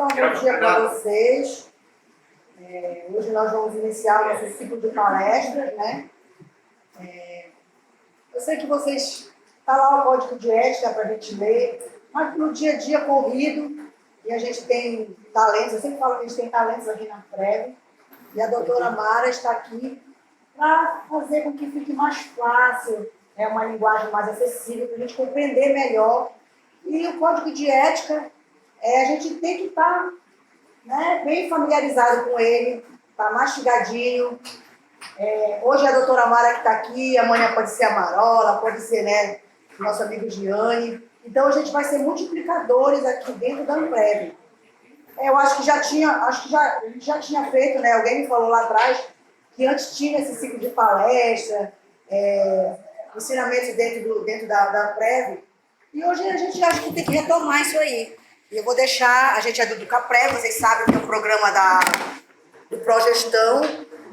dar um bom dia para vocês. Hoje nós vamos iniciar o nosso ciclo de palestras, né? Eu sei que vocês... Está lá o código de ética para a gente ler, mas no dia a dia corrido, e a gente tem talentos, eu sempre falo que a gente tem talentos aqui na FREV, e a doutora Mara está aqui para fazer com que fique mais fácil, uma linguagem mais acessível, para a gente compreender melhor. E o código de ética, a gente tem que estar bem familiarizado com ele, está mastigadinho. Hoje é a doutora Mara que está aqui, amanhã pode ser a Marola, pode ser nosso amigo Gianni. Então a gente vai ser multiplicadores aqui dentro da Amprev. Eu acho que já tinha feito, alguém me falou lá atrás, que antes tinha esse ciclo de palestra, ensinamentos dentro da Amprev. E hoje a gente acha que tem que retomar isso aí. E eu vou deixar, a gente é do Caprev, vocês sabem que é o programa do Progestão,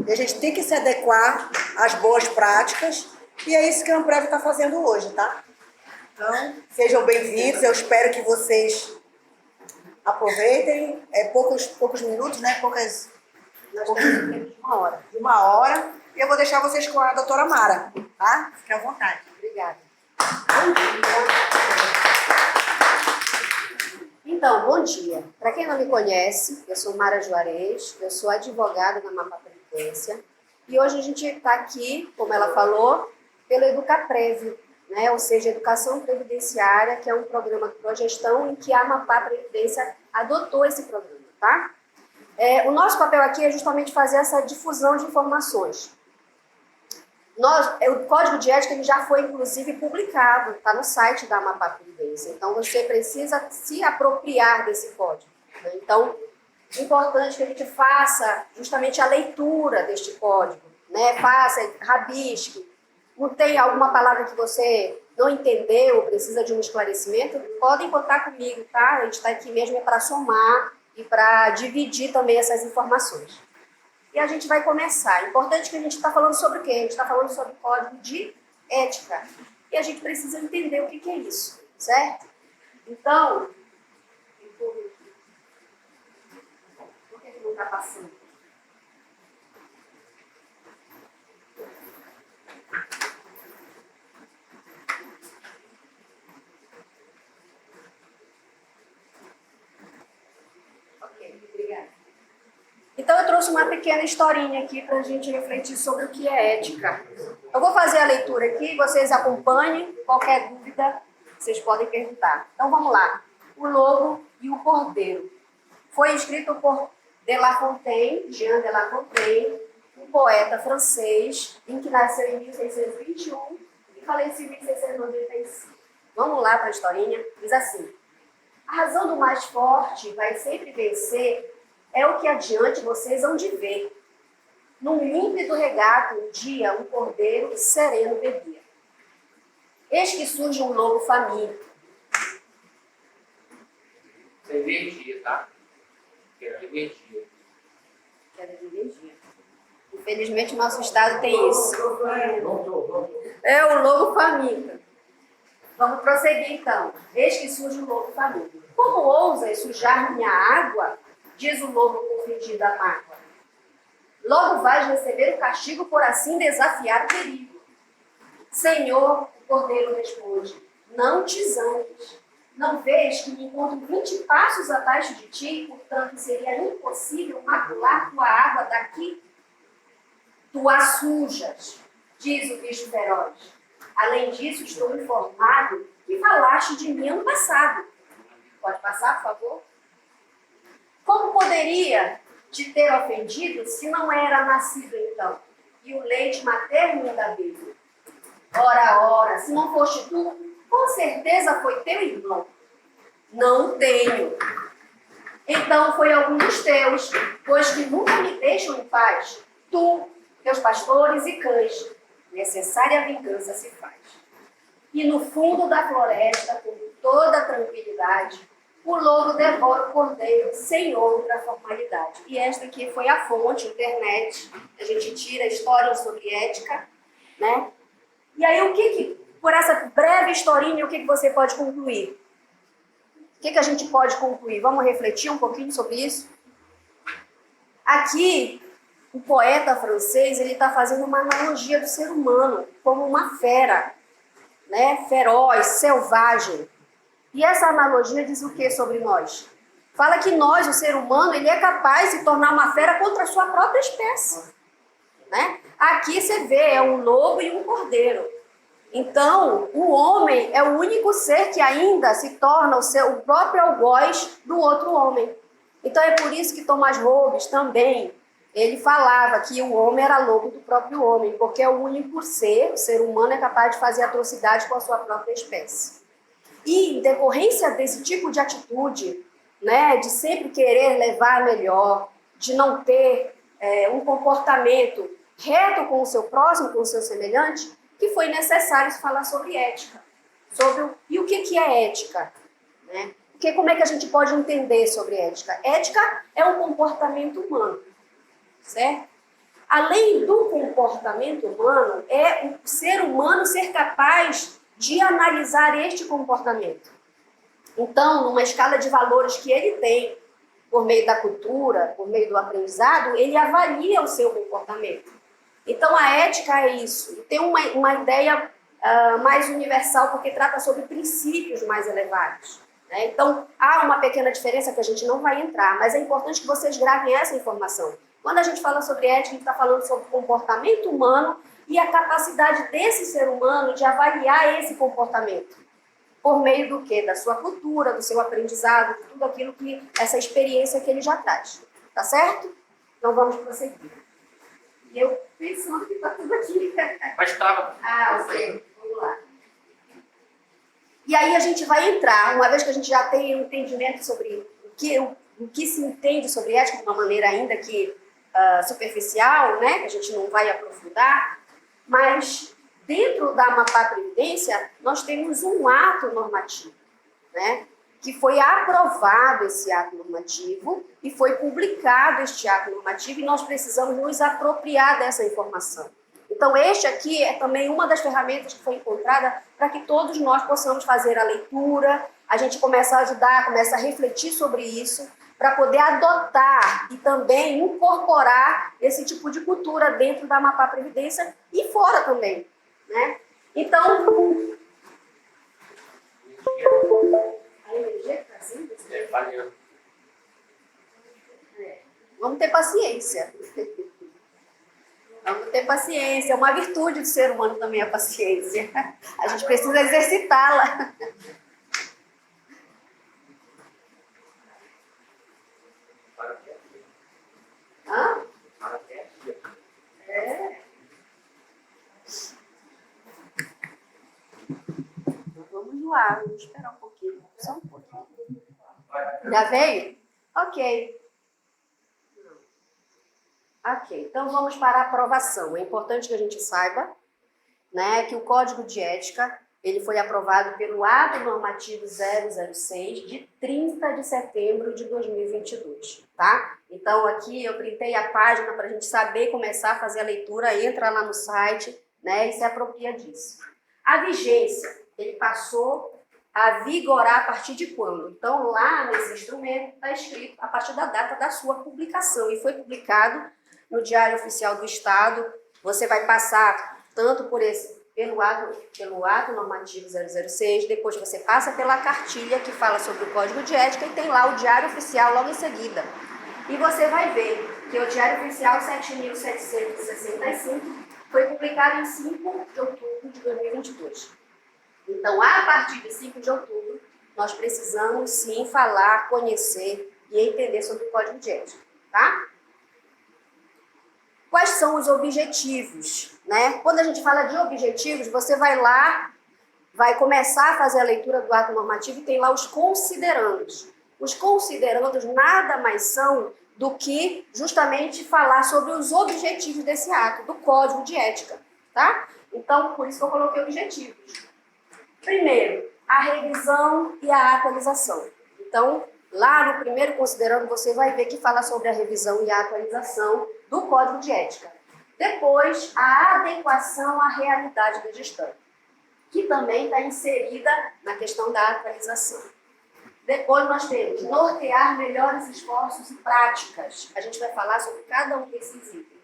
e a gente tem que se adequar às boas práticas, e é isso que a Amprev está fazendo hoje, tá? Então, sejam bem-vindos, eu espero que vocês aproveitem, poucos minutos, poucas de uma hora, e eu vou deixar vocês com a doutora Mara, tá? Fiquem à vontade. Obrigada. Bom dia. Então, bom dia. Para quem não me conhece, eu sou Mara Juarez, eu sou advogada da Mapa Previdência, e hoje a gente está aqui, como ela falou, pelo Educaprev, ou seja, Educação Previdenciária, que é um programa de progestão em que a Mapa Previdência adotou esse programa, tá? O nosso papel aqui é justamente fazer essa difusão de informações. O Código de Ética ele já foi, inclusive, publicado, está no site da Mapa Previdência. Então, você precisa se apropriar desse código. Né? Então, é importante que a gente faça justamente a leitura deste código, faça, rabisque. Não tem alguma palavra que você não entendeu, precisa de um esclarecimento, podem contar comigo, tá? A gente está aqui mesmo para somar e para dividir também essas informações. E a gente vai começar. É importante que a gente está falando sobre o quê? A gente está falando sobre código de ética. E a gente precisa entender o que é isso, certo? Então, por que não está passando? Então, eu trouxe uma pequena historinha aqui para a gente refletir sobre o que é ética. Eu vou fazer a leitura aqui, vocês acompanhem. Qualquer dúvida, vocês podem perguntar. Então, vamos lá. O Lobo e o Cordeiro. Foi escrito por Jean de La Fontaine, um poeta francês, em que nasceu em 1621 e faleceu em 1695. Vamos lá para a historinha. Diz assim: a razão do mais forte vai sempre vencer. É o que adiante vocês hão de ver. Num límpido regato, um dia, um cordeiro sereno bebia. Eis que surge um lobo faminto. Isso é energia, tá? Quero energia. Quero energia. Infelizmente, o nosso estado tem isso. É o lobo faminto. Vamos prosseguir, então. Eis que surge um lobo faminto. Como ousas sujar minha água? Diz o lobo confundido à mágoa. Logo vais receber o castigo por assim desafiar o perigo. Senhor, o cordeiro responde, não te zangues. Não vês que me encontro 20 passos abaixo de ti, portanto seria impossível macular tua água daqui? Tu a sujas, diz o bicho feroz. Além disso, estou informado que falaste de mim ano passado. Pode passar, por favor? Como poderia te ter ofendido se não era nascido então? E o leite materno ainda bebo? Ora, se não foste tu, com certeza foi teu irmão. Não tenho. Então foi algum dos teus, pois que nunca me deixam em paz. Tu, teus pastores e cães, necessária vingança se faz. E no fundo da floresta, com toda tranquilidade, o lobo devora o cordeiro sem outra formalidade. E esta aqui foi a fonte, internet. A gente tira histórias sobre ética, E aí, por essa breve historinha, o que você pode concluir? O que a gente pode concluir? Vamos refletir um pouquinho sobre isso? Aqui, o poeta francês, ele está fazendo uma analogia do ser humano como uma fera, né? Feroz, selvagem. E essa analogia diz o que sobre nós? Fala que nós, o ser humano, ele é capaz de se tornar uma fera contra a sua própria espécie, né? Aqui você vê, é um lobo e um cordeiro. Então, o homem é o único ser que ainda se torna o próprio algoz do outro homem. Então, é por isso que Tomás Hobbes também, ele falava que o homem era lobo do próprio homem, porque é o único ser, o ser humano é capaz de fazer atrocidade com a sua própria espécie. E, em decorrência desse tipo de atitude, né, de sempre querer levar melhor, de não ter um comportamento reto com o seu próximo, com o seu semelhante, que foi necessário se falar sobre ética. E o que é ética? Né? Porque como é que a gente pode entender sobre ética? Ética é um comportamento humano, certo? Além do comportamento humano, é o ser humano ser capaz de analisar este comportamento. Então, numa escala de valores que ele tem, por meio da cultura, por meio do aprendizado, ele avalia o seu comportamento. Então, a ética é isso. E tem uma ideia mais universal, porque trata sobre princípios mais elevados. Né? Então, há uma pequena diferença que a gente não vai entrar, mas é importante que vocês gravem essa informação. Quando a gente fala sobre ética, a gente está falando sobre o comportamento humano e a capacidade desse ser humano de avaliar esse comportamento. Por meio do quê? Da sua cultura, do seu aprendizado, de tudo aquilo que, essa experiência que ele já traz. Tá certo? Então vamos prosseguir. E eu pensando que está tudo aqui. Mas estava. Ok. Vamos lá. E aí a gente vai entrar, uma vez que a gente já tem um entendimento sobre o que se entende sobre ética de uma maneira ainda que superficial, né? Que a gente não vai aprofundar, mas dentro da Amapá Previdência, nós temos um ato normativo, né? Que foi aprovado esse ato normativo e foi publicado este ato normativo e nós precisamos nos apropriar dessa informação. Então, este aqui é também uma das ferramentas que foi encontrada para que todos nós possamos fazer a leitura, a gente começa a ajudar, começa a refletir sobre isso, para poder adotar e também incorporar esse tipo de cultura dentro da Amapá Previdência e fora também, né? Então, a energia que está assim, vamos ter paciência. Vamos ter paciência. É uma virtude do ser humano também a paciência. A gente precisa exercitá-la. Hã? É. Vamos lá, vamos esperar um pouquinho. Só um pouquinho. Já veio? Ok. Ok, então vamos para a aprovação. É importante que a gente saiba, né, que o Código de Ética ele foi aprovado pelo Ato Normativo 006 de 30 de setembro de 2022, tá? Então aqui eu printei a página para a gente saber começar a fazer a leitura, entra lá no site, né, e se apropria disso. A vigência, ele passou a vigorar a partir de quando? Então lá nesse instrumento está escrito a partir da data da sua publicação e foi publicado no Diário Oficial do Estado. Você vai passar tanto pelo ato normativo 006, depois você passa pela cartilha que fala sobre o Código de Ética e tem lá o Diário Oficial logo em seguida. E você vai ver que o Diário Oficial 7.765 foi publicado em 5 de outubro de 2022. Então, a partir de 5 de outubro, nós precisamos sim falar, conhecer e entender sobre o Código de Ética, tá? Quais são os objetivos, né? Quando a gente fala de objetivos, você vai lá, vai começar a fazer a leitura do ato normativo e tem lá os considerandos. Os considerandos nada mais são do que justamente falar sobre os objetivos desse ato, do Código de Ética, tá? Então, por isso que eu coloquei objetivos. Primeiro, a revisão e a atualização. Então, lá no primeiro considerando, você vai ver que fala sobre a revisão e a atualização do Código de Ética. Depois, a adequação à realidade da gestão, que também está inserida na questão da atualização. Depois nós temos nortear melhores esforços e práticas. A gente vai falar sobre cada um desses itens.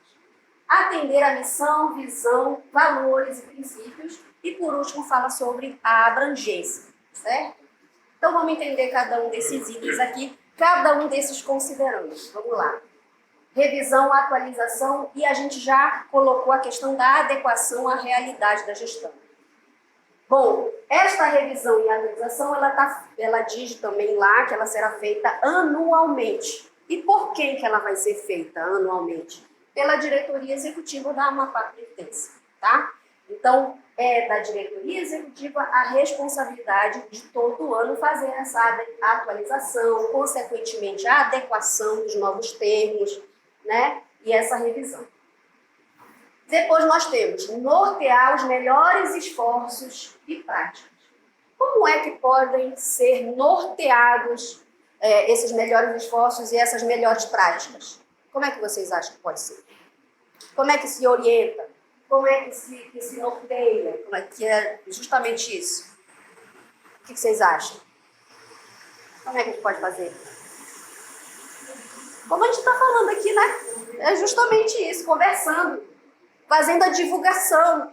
Atender a missão, visão, valores e princípios. E por último fala sobre a abrangência, certo? Então vamos entender cada um desses itens aqui, cada um desses considerandos. Vamos lá. Revisão, atualização e a gente já colocou a questão da adequação à realidade da gestão. Bom, esta revisão e atualização, ela diz também lá que ela será feita anualmente. E por que ela vai ser feita anualmente? Pela diretoria executiva da Amapá Previdência, tá? Então, é da diretoria executiva a responsabilidade de todo ano fazer essa atualização, consequentemente a adequação dos novos termos, né? E essa revisão. Depois nós temos nortear os melhores esforços e práticas. Como é que podem ser norteados esses melhores esforços e essas melhores práticas? Como é que vocês acham que pode ser? Como é que se orienta? Como é que se norteia? Como é que é justamente isso? O que vocês acham? Como é que a gente pode fazer? Como a gente está falando aqui, né? É justamente isso, conversando. Fazendo a divulgação.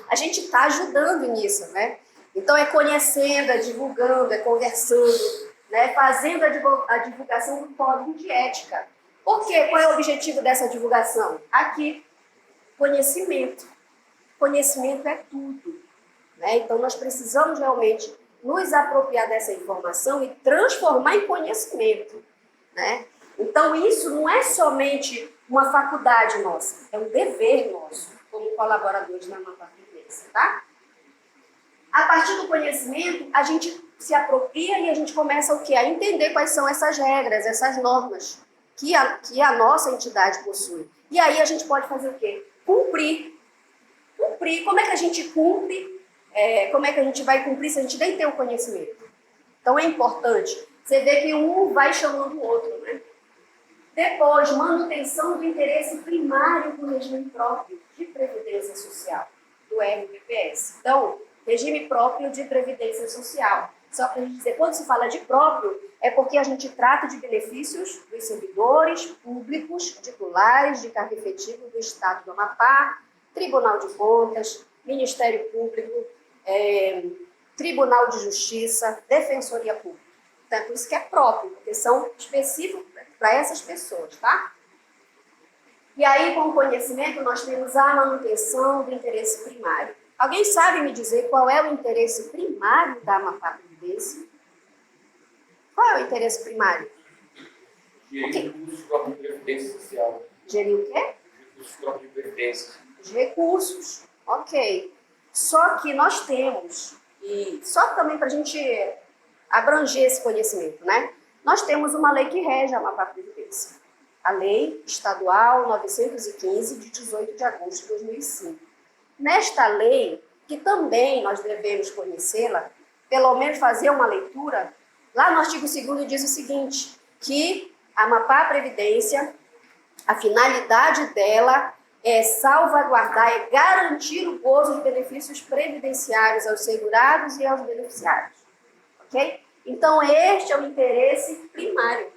A gente está ajudando nisso, né? Então, é conhecendo, é divulgando, é conversando, né? Fazendo a divulgação do código de ética. Por quê? Qual é o objetivo dessa divulgação? Aqui, conhecimento. Conhecimento é tudo, né? Então, nós precisamos realmente nos apropriar dessa informação e transformar em conhecimento, né? Então, isso não é somente uma faculdade nossa, é um dever nosso, como colaboradores da Amapá Previdência, tá? A partir do conhecimento, a gente se apropria e a gente começa o quê? A entender quais são essas regras, essas normas que a nossa entidade possui. E aí a gente pode fazer o quê? Cumprir. Cumprir. Como é que a gente cumpre? Como é que a gente vai cumprir se a gente nem tem o conhecimento? Então, é importante. Você vê que um vai chamando o outro, né? Depois, manutenção do interesse primário do regime próprio de previdência social, do RPPS. Então, regime próprio de previdência social. Só para a gente dizer, quando se fala de próprio, é porque a gente trata de benefícios dos servidores públicos, titulares de cargo efetivo do Estado do Amapá, Tribunal de Contas, Ministério Público, Tribunal de Justiça, Defensoria Pública. Então, é por isso que é próprio, porque são específicos para essas pessoas, tá? E aí, com o conhecimento, nós temos a manutenção do interesse primário. Alguém sabe me dizer qual é o interesse primário da Amapá Previdência? Qual é o interesse primário? Gerir recursos próprios de previdência social. Gerir o quê? Recursos próprios de previdência. Os recursos, ok. Só que nós temos, e só também para a gente abranger esse conhecimento, né? Nós temos uma lei que rege a Amapá Previdência. A Lei Estadual 915, de 18 de agosto de 2005. Nesta lei, que também nós devemos conhecê-la, pelo menos fazer uma leitura, lá no artigo 2º diz o seguinte, que a Amapá Previdência, a finalidade dela é salvaguardar, é garantir o gozo de benefícios previdenciários aos segurados e aos beneficiários. Ok? Então, este é o interesse primário.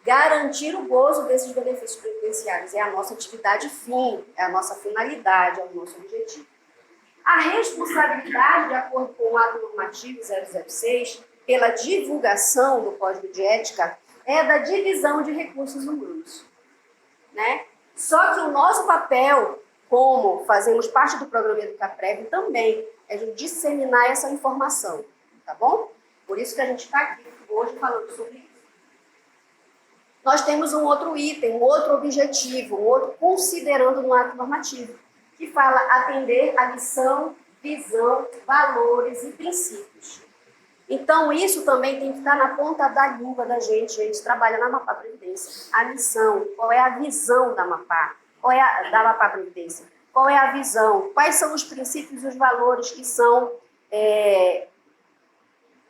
Garantir o gozo desses benefícios previdenciários é a nossa atividade fim, é a nossa finalidade, é o nosso objetivo. A responsabilidade, de acordo com o ato normativo 006, pela divulgação do Código de Ética, é da divisão de recursos humanos, né? Só que o nosso papel, como fazemos parte do programa EducaPrev, também é de disseminar essa informação, tá bom? Por isso que a gente está aqui hoje falando sobre isso. Nós temos um outro item, um outro objetivo, um outro considerando no ato normativo, que fala atender a missão, visão, valores e princípios. Então, isso também tem que estar na ponta da língua da gente. A gente trabalha na Amapá Previdência. A missão, qual é a visão da Amapá? Da Amapá Previdência? Qual é a visão? Quais são os princípios e os valores que são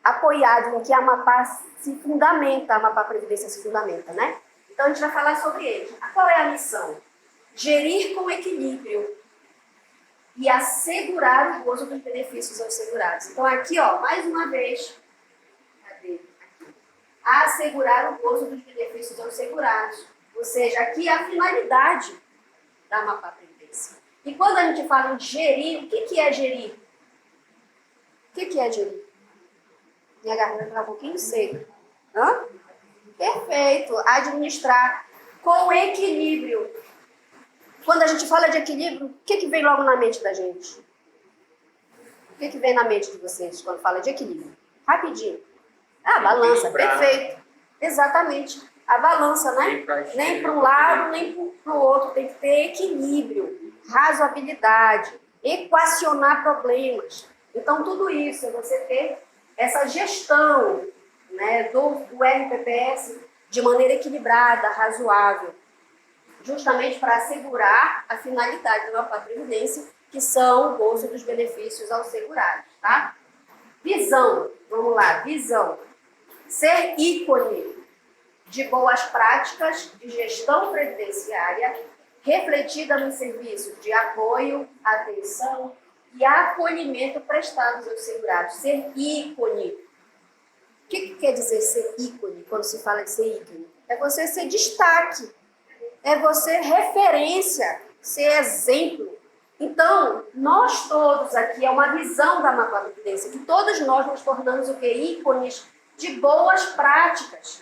apoiados, em que a Amapá se fundamenta, a Amapá Previdência se fundamenta, né? Então, a gente vai falar sobre eles. Qual é a missão? Gerir com equilíbrio e assegurar o gozo dos benefícios aos segurados. Então, aqui, ó, mais uma vez, cadê? Aqui. a assegurar o gozo dos benefícios aos segurados. Ou seja, aqui é a finalidade da Amapá Previdência. E quando a gente fala de gerir, o que é gerir? O que é gerir? Minha garganta está um pouquinho seca. Hã? Perfeito. Administrar com equilíbrio. Quando a gente fala de equilíbrio, o que vem logo na mente da gente? O que vem na mente de vocês quando fala de equilíbrio? Rapidinho. A balança, perfeito. Exatamente. A balança, né? Nem para um lado, nem para o outro. Tem que ter equilíbrio, razoabilidade, equacionar problemas. Então, tudo isso é você ter essa gestão, né, do RPPS de maneira equilibrada, razoável, justamente para assegurar a finalidade da Amapá Previdência, que são o gozo dos benefícios aos segurados, tá? Visão, vamos lá, visão. Ser ícone de boas práticas de gestão previdenciária refletida nos serviços de apoio, atenção e acolhimento prestados aos segurados. Ser ícone. O que quer dizer ser ícone quando se fala de ser ícone? É você ser destaque, é você referência, ser exemplo. Então, nós todos aqui, é uma visão da Amapá Previdência, que todos nós nos tornamos o quê? Ícones de boas práticas.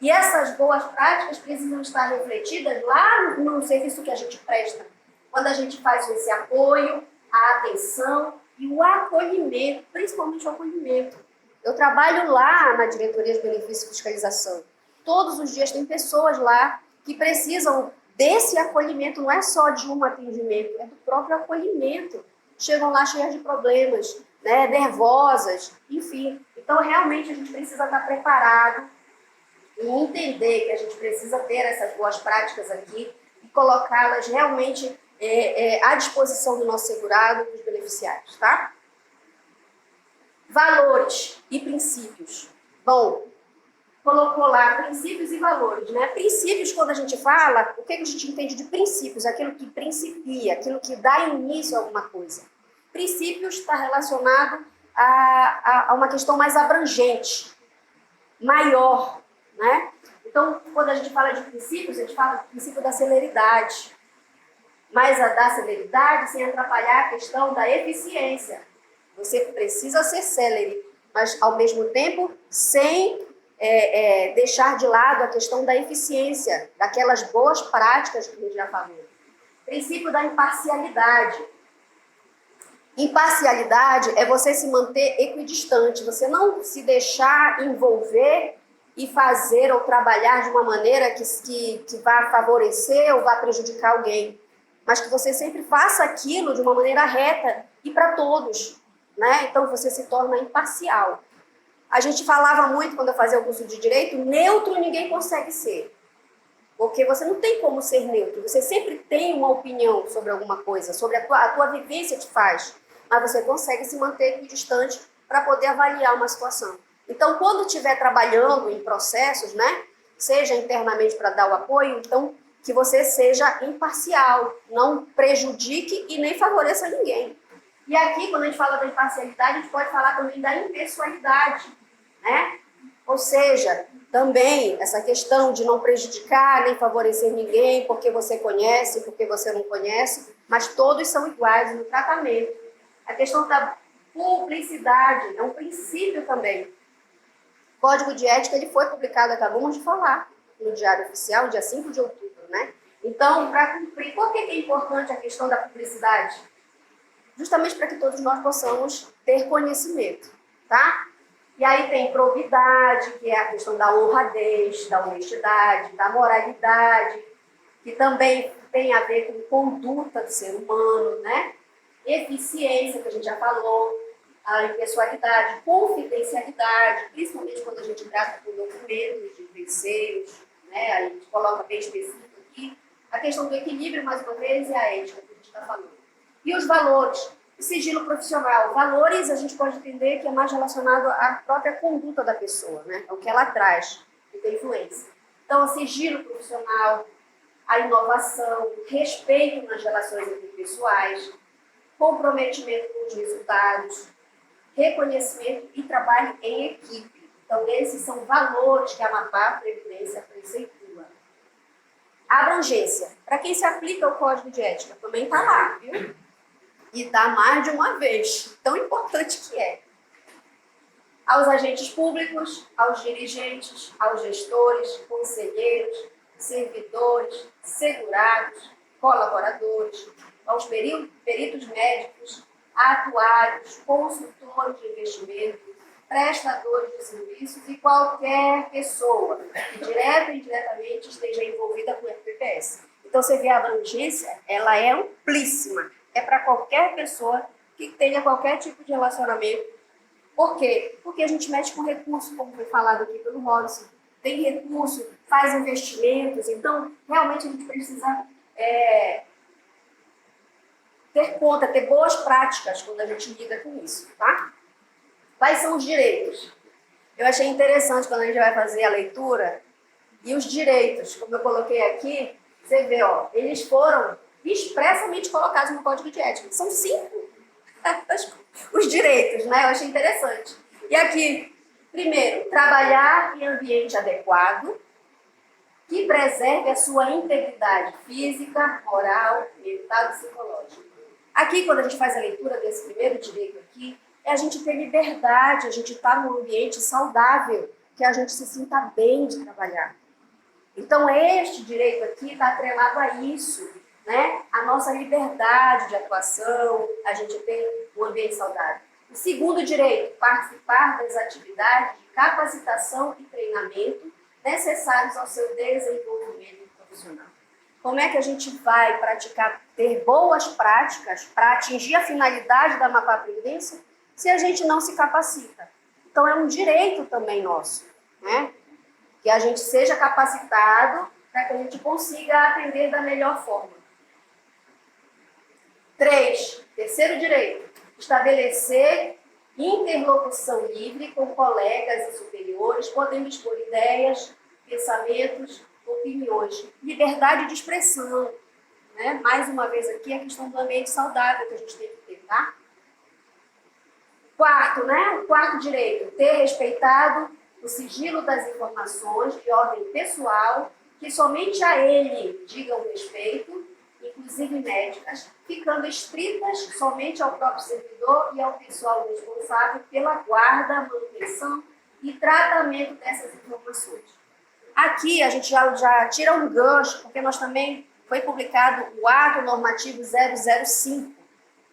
E essas boas práticas precisam estar refletidas lá no serviço que a gente presta. Quando a gente faz esse apoio, a atenção e o acolhimento, principalmente o acolhimento. Eu trabalho lá na Diretoria de Benefícios e Fiscalização. Todos os dias tem pessoas lá que precisam desse acolhimento, não é só de um atendimento, é do próprio acolhimento. Chegam lá cheias de problemas, né, nervosas, enfim. Então, realmente, a gente precisa estar preparado e entender que a gente precisa ter essas boas práticas aqui e colocá-las realmente à disposição do nosso segurado e dos beneficiários, tá? Valores e princípios. Bom, colocou lá princípios e valores, né? Princípios, quando a gente fala, o que a gente entende de princípios? Aquilo que principia, aquilo que dá início a alguma coisa. Princípios está relacionado a uma questão mais abrangente, maior, né? Então, quando a gente fala de princípios, a gente fala do princípio da celeridade. Mas a da celeridade sem atrapalhar a questão da eficiência. Você precisa ser célere, mas ao mesmo tempo sem deixar de lado a questão da eficiência, daquelas boas práticas que a gente já falou. Princípio da imparcialidade. Imparcialidade é você se manter equidistante, você não se deixar envolver e fazer ou trabalhar de uma maneira que vá favorecer ou vá prejudicar alguém, mas que você sempre faça aquilo de uma maneira reta e para todos, né? Então você se torna imparcial. A gente falava muito quando eu fazia o curso de Direito, neutro ninguém consegue ser. Porque você não tem como ser neutro, você sempre tem uma opinião sobre alguma coisa, sobre a tua vivência te faz, mas você consegue se manter equidistante para poder avaliar uma situação. Então, quando estiver trabalhando em processos, né, seja internamente para dar o apoio, então que você seja imparcial, não prejudique e nem favoreça ninguém. E aqui, quando a gente fala da imparcialidade, a gente pode falar também da impessoalidade, né? Ou seja, também essa questão de não prejudicar nem favorecer ninguém porque você conhece, porque você não conhece, mas todos são iguais no tratamento. A questão da publicidade é um princípio também. O Código de Ética ele foi publicado, acabamos de falar, no Diário Oficial, dia 5 de outubro, né? Então, para cumprir, por que é importante a questão da publicidade? Justamente para que todos nós possamos ter conhecimento, tá? E aí tem probidade, que é a questão da honradez, da honestidade, da moralidade, que também tem a ver com conduta do ser humano, né? Eficiência, que a gente já falou, a impessoalidade, confidencialidade, principalmente quando a gente trata com documentos de terceiros, né? A gente coloca bem específico aqui. A questão do equilíbrio, mais uma vez, e a ética que a gente está falando. E os valores, o sigilo profissional. Valores a gente pode entender que é mais relacionado à própria conduta da pessoa, né? É o que ela traz, que tem influência. Então, o sigilo profissional, a inovação, respeito nas relações interpessoais, comprometimento com os resultados, reconhecimento e trabalho em equipe. Então, esses são valores que a Amapá Previdência preceitua. A abrangência. Para quem se aplica o Código de Ética, também está lá, viu? E está mais de uma vez. Tão importante que é. Aos agentes públicos, aos dirigentes, aos gestores, conselheiros, servidores, segurados, colaboradores, aos peritos médicos, atuários, consultores de investimento, prestadores de serviços e qualquer pessoa que direta ou indiretamente esteja envolvida com o FPPS. Então, você vê a abrangência, ela é amplíssima. É para qualquer pessoa que tenha qualquer tipo de relacionamento. Por quê? Porque a gente mexe com recurso, como foi falado aqui pelo Robson. Tem recurso, faz investimentos. Então, realmente, a gente precisa ter conta, ter boas práticas quando a gente lida com isso, tá? Quais são os direitos? Eu achei interessante quando a gente vai fazer a leitura. E os direitos, como eu coloquei aqui, você vê, ó, eles foram expressamente colocados no Código de Ética. São 5 os direitos, né? Eu achei interessante. E aqui, primeiro, trabalhar em ambiente adequado, que preserve a sua integridade física, moral, mental e psicológica. Aqui, quando a gente faz a leitura desse primeiro direito aqui, é a gente ter liberdade, a gente estar num ambiente saudável, que a gente se sinta bem de trabalhar. Então, este direito aqui está atrelado a isso, né? A nossa liberdade de atuação, a gente tem um ambiente saudável. O segundo direito, participar das atividades de capacitação e treinamento necessários ao seu desenvolvimento profissional. Como é que a gente vai praticar, ter boas práticas para atingir a finalidade da Amapá Previdência se a gente não se capacita? Então, é um direito também nosso, né? Que a gente seja capacitado para que a gente consiga atender da melhor forma. 3, terceiro direito, estabelecer interlocução livre com colegas e superiores, podendo expor ideias, pensamentos, opiniões. Liberdade de expressão, né? Mais uma vez aqui, a questão do ambiente saudável que a gente tem que ter, tá? Quarto, né? O quarto direito, ter respeitado o sigilo das informações de ordem pessoal, que somente a ele digam respeito, inclusive médicas, ficando estritas somente ao próprio servidor e ao pessoal responsável pela guarda, manutenção e tratamento dessas informações. Aqui a gente já tira um gancho, porque nós também foi publicado o Ato Normativo 005,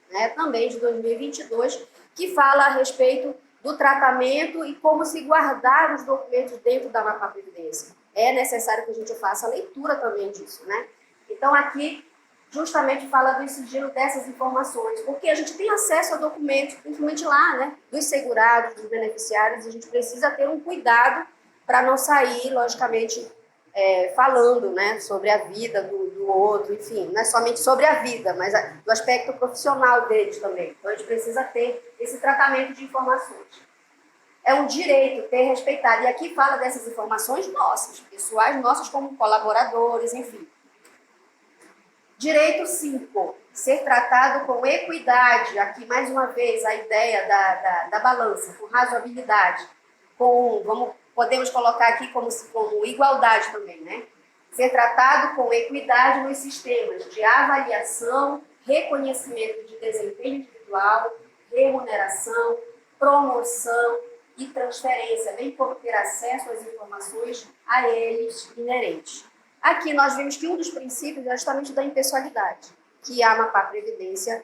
né, também de 2022, que fala a respeito do tratamento e como se guardar os documentos dentro da Amapá Previdência. É necessário que a gente faça a leitura também disso, né? Então, aqui, justamente fala do sigilo dessas informações, porque a gente tem acesso a documentos, principalmente lá, né, dos segurados, dos beneficiários, e a gente precisa ter um cuidado para não sair, logicamente, falando, né, sobre a vida do outro, enfim, não é somente sobre a vida, mas do aspecto profissional deles também. Então, a gente precisa ter esse tratamento de informações. É um direito ter respeitado, e aqui fala dessas informações nossas, pessoais nossas como colaboradores, enfim. Direito 5, ser tratado com equidade, aqui mais uma vez a ideia da balança, com razoabilidade, podemos colocar aqui como igualdade também, né? Ser tratado com equidade nos sistemas de avaliação, reconhecimento de desempenho individual, remuneração, promoção e transferência, bem como ter acesso às informações a eles inerentes. Aqui nós vimos que um dos princípios é justamente da impessoalidade, que a Amapá Previdência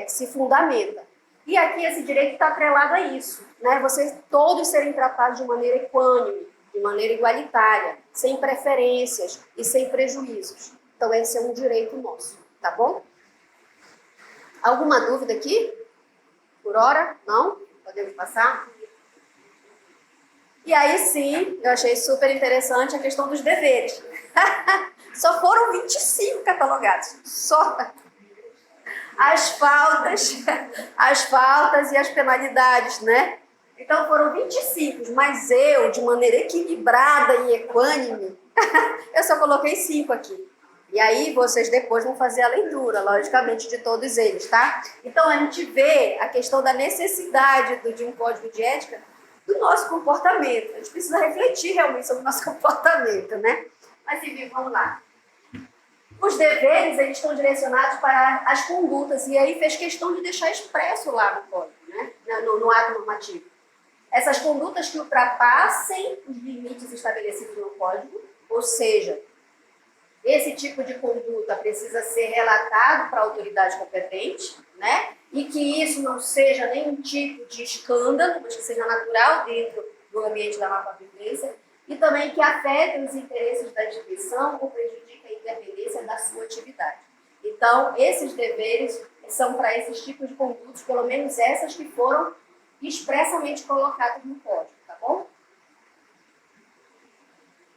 se fundamenta. E aqui esse direito está atrelado a isso, né? Vocês todos serem tratados de maneira equânime, de maneira igualitária, sem preferências e sem prejuízos. Então esse é um direito nosso, tá bom? Alguma dúvida aqui? Por hora? Não? Podemos passar? E aí sim, eu achei super interessante a questão dos deveres. Só foram 25 catalogados. Só as faltas e as penalidades, né? Então foram 25, mas eu, de maneira equilibrada e equânime, eu só coloquei 5 aqui. E aí vocês depois vão fazer a leitura, logicamente, de todos eles, tá? Então a gente vê a questão da necessidade de um código de ética do nosso comportamento. A gente precisa refletir realmente sobre o nosso comportamento, né? Mas, enfim, vamos lá. Os deveres, eles estão direcionados para as condutas, e aí fez questão de deixar expresso lá no código, né? No ato normativo. Essas condutas que ultrapassem os limites estabelecidos no código, ou seja, esse tipo de conduta precisa ser relatado para a autoridade competente, né? E que isso não seja nenhum tipo de escândalo, mas que seja natural dentro do ambiente da mapa-vivência, e também que afete os interesses da instituição ou prejudique a independência da sua atividade. Então, esses deveres são para esses tipos de condutas, pelo menos essas que foram expressamente colocadas no código, tá bom?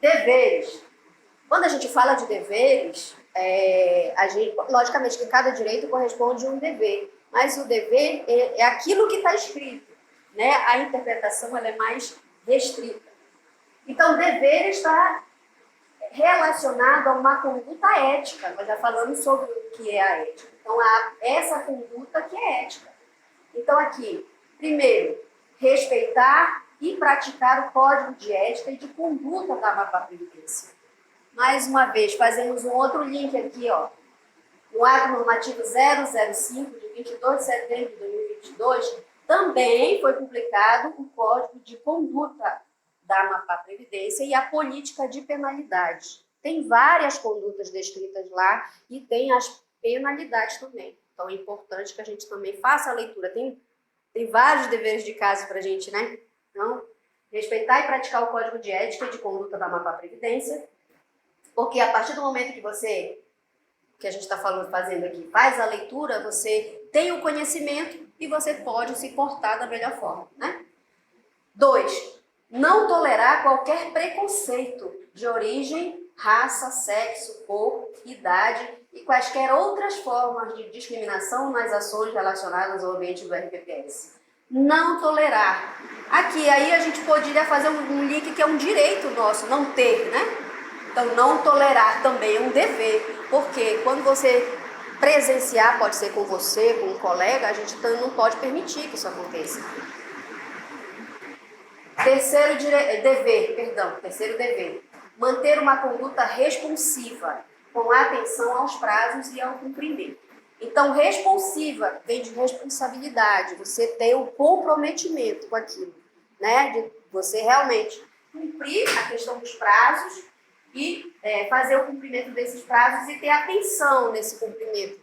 Deveres. Quando a gente fala de deveres, logicamente que cada direito corresponde a um dever, mas o dever é aquilo que está escrito, né? A interpretação ela é mais restrita. Então, dever está relacionado a uma conduta ética. Nós já falamos sobre o que é a ética. Então, há essa conduta que é ética. Então, aqui, primeiro, respeitar e praticar o código de ética e de conduta da mapa-previdência. Mais uma vez, fazemos um outro link aqui, ó. No ato normativo 005, de 22 de setembro de 2022, também foi publicado o código de conduta da mapa-previdência e a política de penalidade. Tem várias condutas descritas lá e tem as penalidades também. Então, é importante que a gente também faça a leitura. Tem vários deveres de casa para a gente, né? Então, respeitar e praticar o código de ética e de conduta da mapa-previdência, porque a partir do momento que a gente está fazendo aqui, faz a leitura, você tem o conhecimento e você pode se portar da melhor forma, né? 2. Não tolerar qualquer preconceito de origem, raça, sexo, cor, idade e quaisquer outras formas de discriminação nas ações relacionadas ao ambiente do RPPS. Não tolerar. Aqui, aí a gente poderia fazer um link que é um direito nosso, não ter, né? Então, não tolerar também é um dever, porque quando você presenciar, pode ser com você, com um colega, a gente não pode permitir que isso aconteça. Terceiro dever, manter uma conduta responsiva, com atenção aos prazos e ao cumprimento. Então, responsiva vem de responsabilidade, você tem o comprometimento com aquilo, né? De você realmente cumprir a questão dos prazos e fazer o cumprimento desses prazos e ter atenção nesse cumprimento.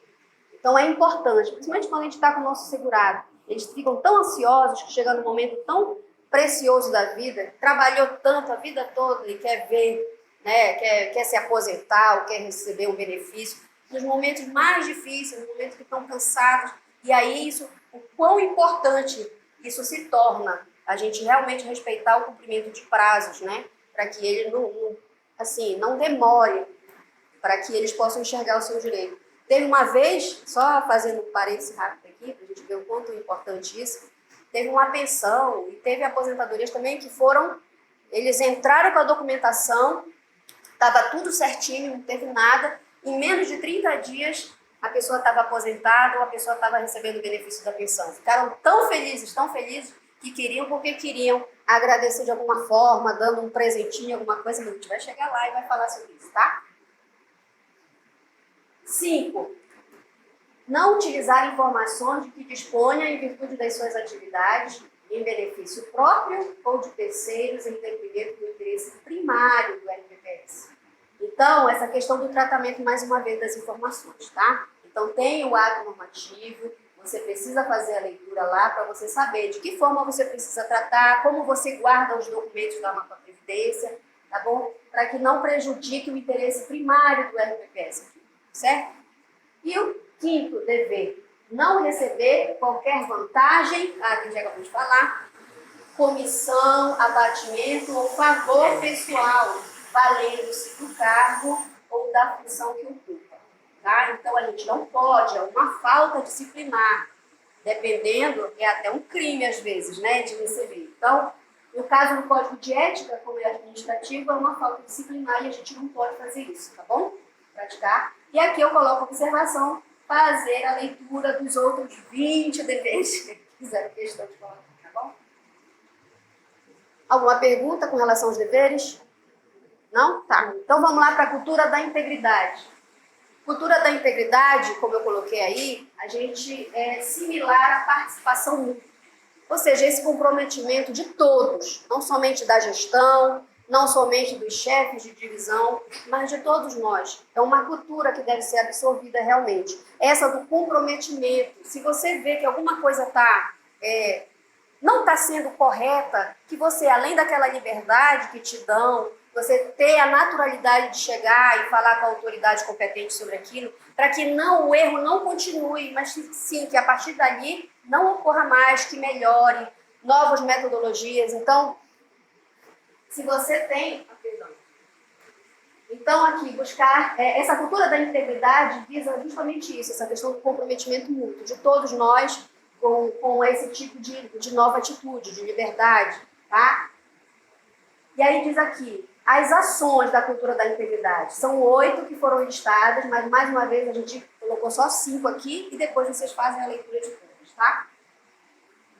Então, é importante, principalmente quando a gente está com o nosso segurado. Eles ficam tão ansiosos que chega num momento tão precioso da vida, trabalhou tanto a vida toda e quer ver, né, quer se aposentar ou quer receber um benefício, nos momentos mais difíceis, nos momentos que estão cansados, e aí o quão importante isso se torna, a gente realmente respeitar o cumprimento de prazos, né, para que ele não demore, para que eles possam enxergar o seu direito. Teve uma vez, só fazendo um parênteses rápido aqui, para a gente ver o quanto é importante isso, teve uma pensão e teve aposentadorias também que eles entraram com a documentação, estava tudo certinho, não teve nada, em menos de 30 dias a pessoa estava aposentada ou a pessoa estava recebendo o benefício da pensão. Ficaram tão felizes, que queriam agradecer de alguma forma, dando um presentinho, alguma coisa, mas a gente vai chegar lá e vai falar sobre isso, tá? 5. Não utilizar informações de que disponha em virtude das suas atividades em benefício próprio ou de terceiros em detrimento do interesse primário do RPPS. Então, essa questão do tratamento, mais uma vez, das informações, tá? Então, tem o ato normativo, você precisa fazer a leitura lá para você saber de que forma você precisa tratar, como você guarda os documentos da mapa-previdência, tá bom? Para que não prejudique o interesse primário do RPPS, certo? E o 5º dever, não receber qualquer vantagem, que já acabamos de falar, comissão, abatimento ou favor pessoal, valendo-se do cargo ou da função que ocupa. Tá? Então, a gente não pode, é uma falta disciplinar, dependendo, é até um crime às vezes, né, de receber. Então, no caso do Código de Ética, como é administrativo, é uma falta disciplinar e a gente não pode fazer isso, tá bom? Praticar. E aqui eu coloco a observação, fazer a leitura dos outros 20 deveres que fizeram questão de colocar, tá bom? Alguma pergunta com relação aos deveres? Não? Tá. Então vamos lá para a cultura da integridade. Cultura da integridade, como eu coloquei aí, a gente é similar à participação mútua. Ou seja, esse comprometimento de todos, não somente da gestão, não somente dos chefes de divisão, mas de todos nós. É uma cultura que deve ser absorvida realmente. Essa do comprometimento. Se você vê que alguma coisa não está sendo correta, que você, além daquela liberdade que te dão, você ter a naturalidade de chegar e falar com a autoridade competente sobre aquilo, para que o erro não continue, mas sim, que a partir dali não ocorra mais, que melhore, novas metodologias. Então, se você tem... Então, aqui, buscar... essa cultura da integridade visa justamente isso, essa questão do comprometimento mútuo, de todos nós com esse tipo de nova atitude, de liberdade, tá? E aí diz aqui, as ações da cultura da integridade. São 8 que foram listadas, mas mais uma vez a gente colocou só 5 aqui e depois vocês fazem a leitura de todas, tá?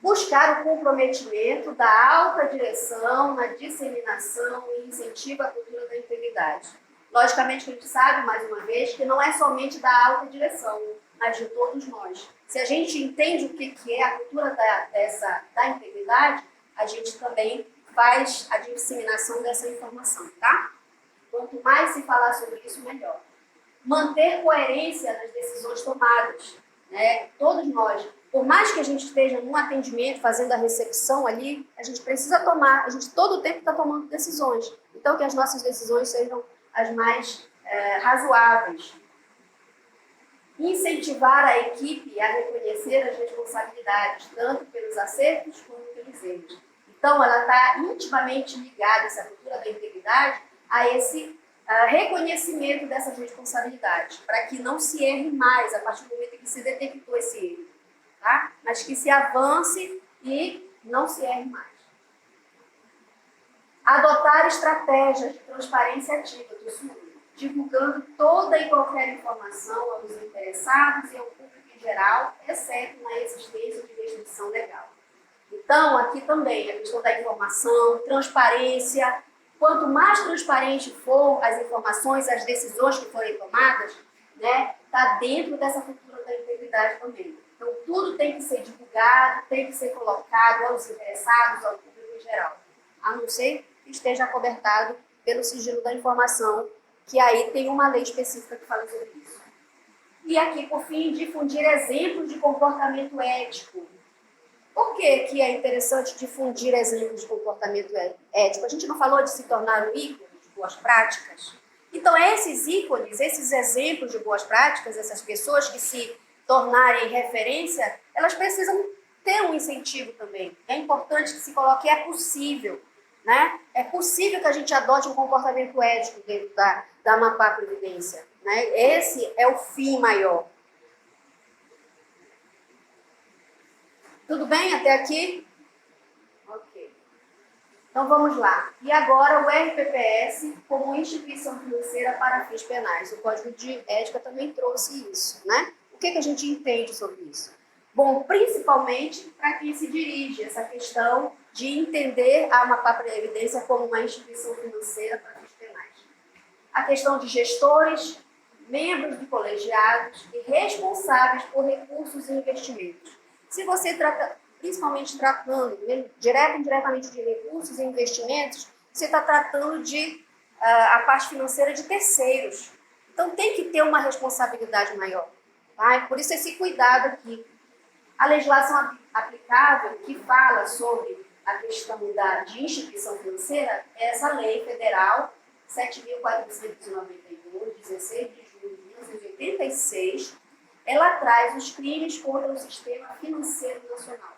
Buscar o comprometimento da alta direção na disseminação e incentivo à cultura da integridade. Logicamente, a gente sabe, mais uma vez, que não é somente da alta direção, mas de todos nós. Se a gente entende o que é a cultura da integridade, a gente também faz a disseminação dessa informação, tá? Quanto mais se falar sobre isso, melhor. Manter coerência nas decisões tomadas, né? Todos nós, por mais que a gente esteja num atendimento, fazendo a recepção ali, a gente precisa tomar, a gente todo o tempo está tomando decisões. Então, que as nossas decisões sejam as mais razoáveis. Incentivar a equipe a reconhecer as responsabilidades, tanto pelos acertos como pelos erros. Então, ela está intimamente ligada, essa cultura da integridade, a esse reconhecimento dessas responsabilidades, para que não se erre mais a partir do momento em que se detectou esse erro, tá? Mas que se avance e não se erre mais. Adotar estratégias de transparência ativa do SUS, divulgando toda e qualquer informação aos interessados e ao público em geral, exceto na existência de restrição legal. Então, aqui também, a questão da informação, transparência. Quanto mais transparente for as informações, as decisões que forem tomadas, né, está dentro dessa cultura da integridade também. Então, tudo tem que ser divulgado, tem que ser colocado aos interessados, ao público em geral. A não ser que esteja acobertado pelo sigilo da informação, que aí tem uma lei específica que fala sobre isso. E aqui, por fim, difundir exemplos de comportamento ético. Por que é interessante difundir exemplos de comportamento ético? A gente não falou de se tornar um ícone de boas práticas? Então, esses ícones, esses exemplos de boas práticas, essas pessoas que se tornarem referência, elas precisam ter um incentivo também. É importante que se coloque, é possível, né? É possível que a gente adote um comportamento ético dentro da Amapá Previdência, né? Esse é o fim maior. Tudo bem até aqui? Ok. Então vamos lá. E agora o RPPS como instituição financeira para fins penais. O Código de Ética também trouxe isso, né? O que a gente entende sobre isso? Bom, principalmente para quem se dirige essa questão de entender a Amapá Previdência como uma instituição financeira para fins penais. A questão de gestores, membros de colegiados e responsáveis por recursos e investimentos. Se você trata, principalmente tratando, direto e indiretamente de recursos e investimentos, você está tratando de a parte financeira de terceiros. Então, tem que ter uma responsabilidade maior. Tá? Por isso, esse cuidado aqui. A legislação aplicável, que fala sobre a questão de instituição financeira, é essa lei federal 7.492, 16 de julho de 1986, ela traz os crimes contra o sistema financeiro nacional.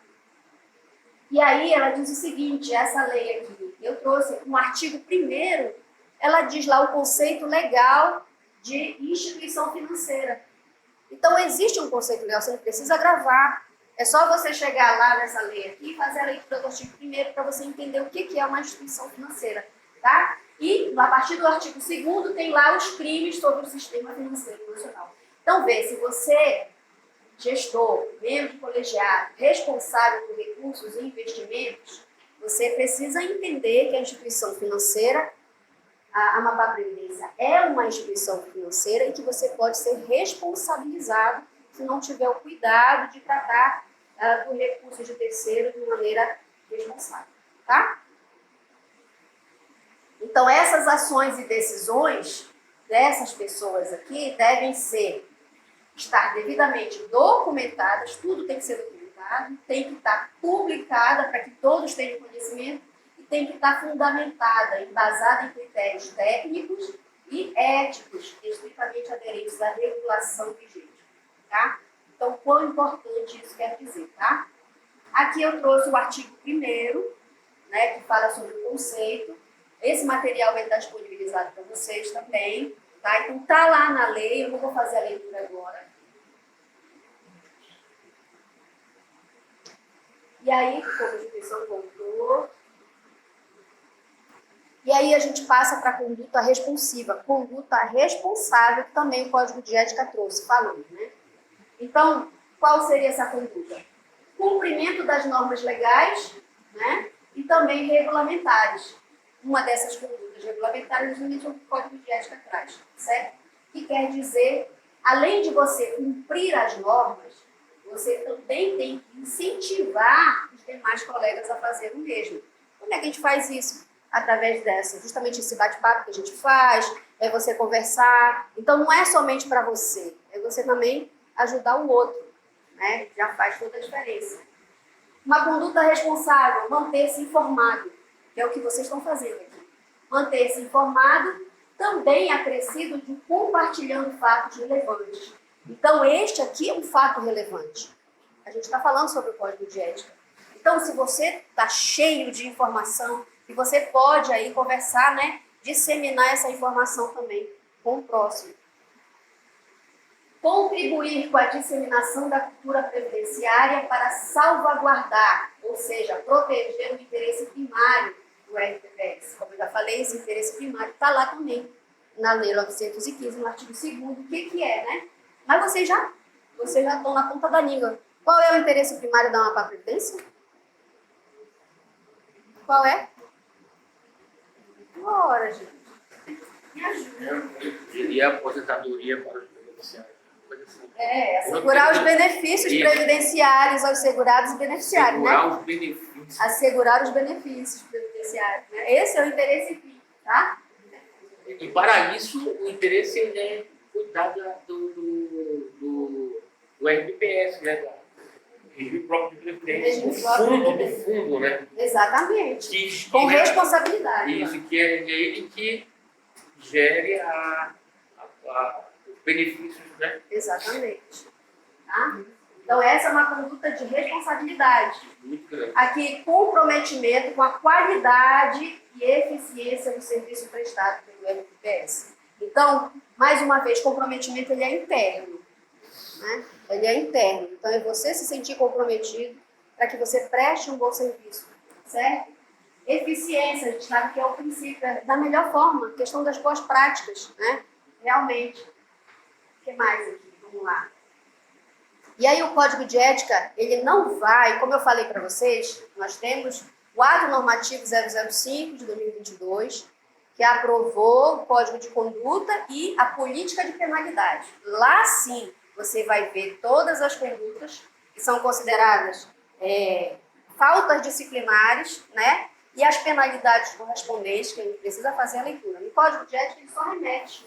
E aí ela diz o seguinte, essa lei aqui, eu trouxe no artigo 1º, ela diz lá o conceito legal de instituição financeira. Então existe um conceito legal, você não precisa gravar. É só você chegar lá nessa lei aqui e fazer a leitura do artigo 1º para você entender o que é uma instituição financeira, tá? E a partir do artigo 2º tem lá os crimes sobre o sistema financeiro nacional. Então, vê, se você, gestor, membro de colegiado, responsável por recursos e investimentos, você precisa entender que a instituição financeira, a Amapá Previdência, é uma instituição financeira e que você pode ser responsabilizado se não tiver o cuidado de tratar do recurso de terceiro de maneira responsável, tá? Então, essas ações e decisões dessas pessoas aqui devem estar devidamente documentadas, tudo tem que ser documentado, tem que estar publicada para que todos tenham conhecimento e tem que estar fundamentada, embasada em critérios técnicos e éticos, estritamente aderentes à regulação vigente, tá? Então, quão importante isso quer dizer, tá? Aqui eu trouxe o artigo 1º, né, que fala sobre o conceito. Esse material vai estar disponibilizado para vocês também, tá? Então, tá lá na lei, eu não vou fazer a leitura agora. E aí, como a instituição voltou. E aí a gente passa para a conduta responsiva, conduta responsável, que também o Código de Ética trouxe, falando, né? Então, qual seria essa conduta? Cumprimento das normas legais, né? E também regulamentares. Uma dessas condutas regulamentares, justamente o Código de Ética traz, certo? Que quer dizer, além de você cumprir as normas, você também tem que incentivar os demais colegas a fazer o mesmo. Como é que a gente faz isso? Através justamente esse bate-papo que a gente faz, é você conversar. Então, não é somente para você, é você também ajudar o outro, né? Já faz toda a diferença. Uma conduta responsável, manter-se informado, que é o que vocês estão fazendo aqui. Manter-se informado, também acrescido de compartilhando fatos relevantes. Então, este aqui é um fato relevante. A gente está falando sobre o Código de Ética. Então, se você está cheio de informação, e você pode aí conversar, né, disseminar essa informação também com o próximo. Contribuir com a disseminação da cultura previdenciária para salvaguardar, ou seja, proteger o interesse primário do RPPS. Como eu já falei, esse interesse primário está lá também, na Lei 915, no artigo 2º, o que é, né? Mas vocês já estão na ponta da língua. Qual é o interesse primário da Amapá Previdência? Qual é? Ora, gente. Me ajuda. Seria a aposentadoria para os beneficiários. Assegurar os benefícios previdenciários aos segurados e beneficiários, assegurar, né? Os benefícios. Assegurar os benefícios previdenciários, né? Esse é o interesse fim, tá? E para isso, o interesse é cuidar do RPPS, né? Regime próprio de previdência. Do fundo, né? Exatamente. Com responsabilidade. Isso, que é ele que gere os benefícios, né? Exatamente. Tá? Então, essa é uma conduta de responsabilidade. Muito grande. Aqui, comprometimento com a qualidade e eficiência do serviço prestado pelo RPPS. Então, mais uma vez, comprometimento ele é interno. Né? Ele é interno. Então, é você se sentir comprometido para que você preste um bom serviço. Certo? Eficiência, a gente sabe que é o princípio, da melhor forma, questão das boas práticas, né? Realmente. O que mais aqui? Vamos lá. E aí o Código de Ética, ele não vai, como eu falei para vocês, nós temos o Ato Normativo 005 de 2022, que aprovou o Código de Conduta e a Política de Penalidade. Lá sim, você vai ver todas as condutas que são consideradas faltas disciplinares, né? E as penalidades correspondentes, que a gente precisa fazer a leitura. No Código de Ética, ele só remete.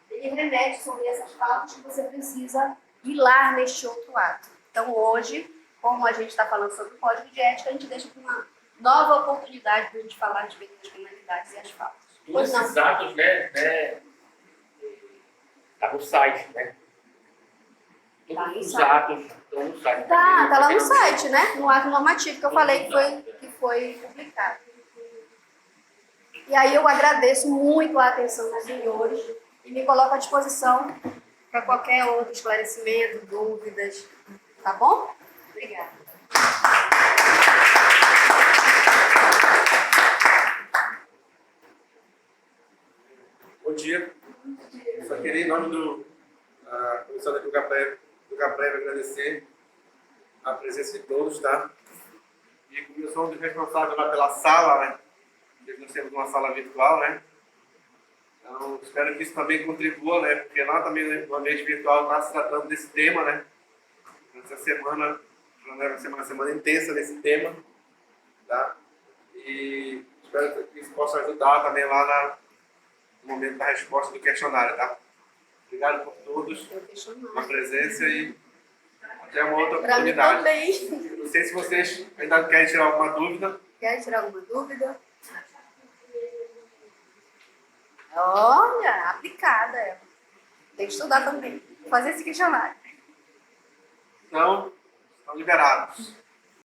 Ele remete sobre essas faltas que você precisa ir lá neste outro ato. Então, hoje, como a gente está falando sobre o Código de Ética, a gente deixa para uma nova oportunidade para a gente falar a respeito das penalidades e as faltas. Todos esses atos, né? Está no site, né? Todos os atos estão no site. Tá lá no site, né? No ato normativo que eu falei que foi publicado. E aí eu agradeço muito a atenção dos senhores e me coloco à disposição para qualquer outro esclarecimento, dúvidas, tá bom? Obrigada. Bom dia. Só queria, em nome da comissão do CAPREV, agradecer a presença de todos, tá? E como eu sou um dos responsáveis lá pela sala, né? Nós temos uma sala virtual, né? Então, espero que isso também contribua, né? Porque lá também no ambiente virtual está se tratando desse tema, né? Essa semana vai ser uma semana intensa nesse tema, tá? E espero que isso possa ajudar também lá no momento da resposta do questionário, tá? Obrigado por todos, pela presença e até uma outra Para mim oportunidade. também. Não sei se vocês ainda querem tirar alguma dúvida. Quer tirar alguma dúvida? Olha, aplicada ela. Tem que estudar também. Fazer esse questionário. Então, estão liberados.